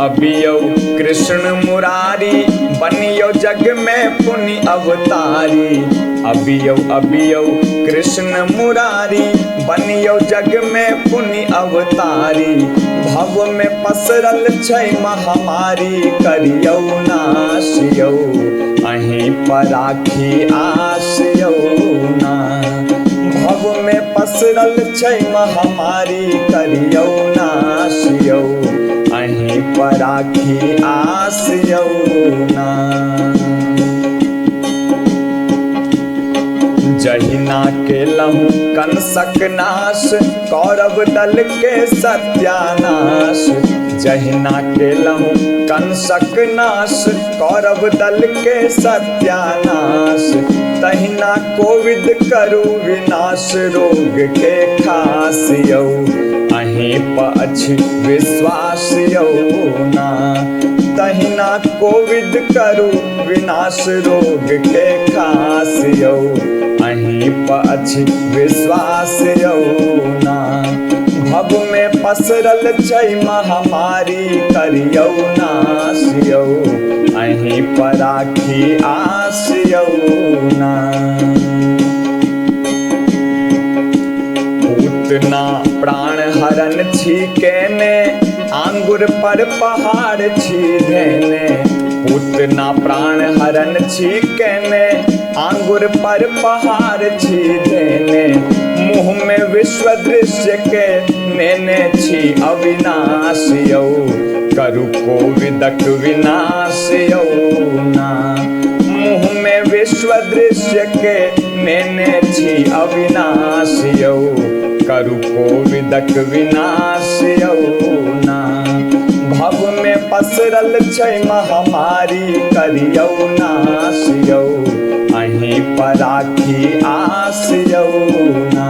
अबियो कृष्ण मुरारी बनियो जग में पुनि अवतारी। अबियो कृष्ण मुरारी बनियो जग में पुनि अवतारी। भव में पसरल छै महामारी करियो नाश यौ अहीं पर राखी आस यौ ना। भव में पसरल छै महामारी करियो नाश यौ अहीं पर राखी आस यौ ना। जहिना केलहु कंसक नाश कौरव दल के सत्यानाश। जहिना केलहु कंसक नाश कौरव दल के सत्यानाश। तहिना कोविद करु विनाश रोग के खास यौ अहीं पर अछि विश्वास यौ ना। तहिना कोविद करु विनाश रोग के खास यौ अहीं पर अछि विश्वास यौ ना। भव में पसरल छै महामारी करियो नाश यौ अहीं पर राखी आस यौ ना। पूतना प्राण हरण छी केने आंगुर पर पहाड़ छी धेने। पूतना प्राण हरण छी केने आंगुर पर पहाड़ छी धेने। मुँह में विश्व दृश्य के नेने छी अविनाश यौ करु कोविदक विनाश यौ ना। मुँह में विश्व दृश्य के नेने छी अविनाश यौ करु कोविदक विनाश यौ ना। भव में पसरल छै महामारी करियो नाश यौ अहीं पर राखी आस यौ ना।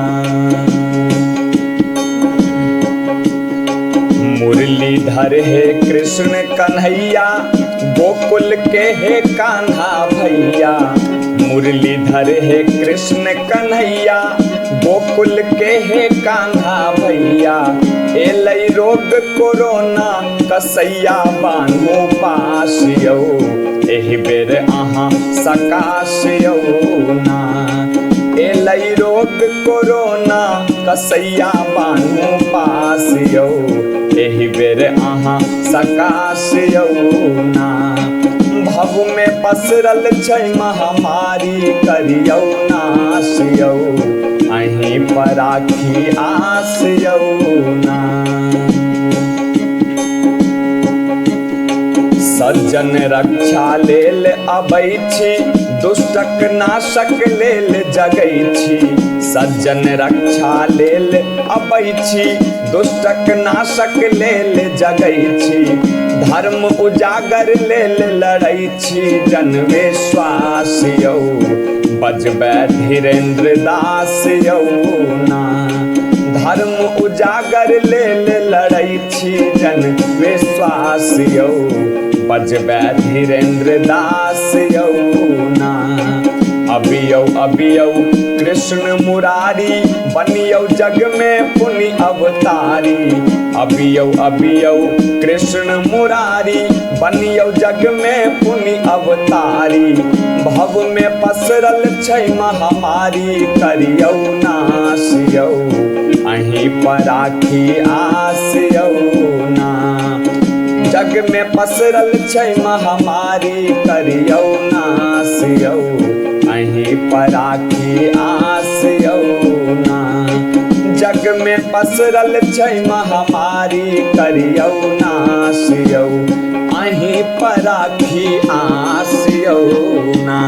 मुरलीधर हे कृष्ण कन्हैया गोकुल के हे कान्हा भैया। मुरलीधर हे कृष्ण कन्हैया गोकुल के हे कान्हा भैया। एलै रोग कोरोना कसैया बान्हू पास यौ एहि बेर अहाँ सकाश यौ ना। एलै रोग कोरोना कसैया बान्हू पास यौ एहि बेर अहाँ सकाश यौ ना। भव में पसरल छै महामारी करियो नाश यौ अहीं पर राखी आस यौ ना। सज्जन रक्षा लेल अबै छी दुष्टक नाशक लेल जगै छी। सज्जन रक्षा लेल अबै छी दुष्टक नाशक लेल जगै छी। धर्म उजागर लेल लड़ै छी जन विश्वास यौ बजबै धीरेन्द्र दास यौ ना। धर्म उजागर लेल लड़ै छी जन विश्वास यौ बजबै धीरेन्द्र दास यौ ना। अबियो कृष्ण मुरारी बनियो जग में पुनि अवतारी। अबियो कृष्ण मुरारी बनियो जग में पुनि अवतारी। भव में पसरल छै महामारी करियो नाश यौ अहीं पर राखी आस यौ ना। जग में पसरल छै महामारी करियो नाश यौ अहीं पर राखी आस यौ ना। जग में पसरल छै महामारी करियो नाश यौ अहीं पर राखी आस यौ ना।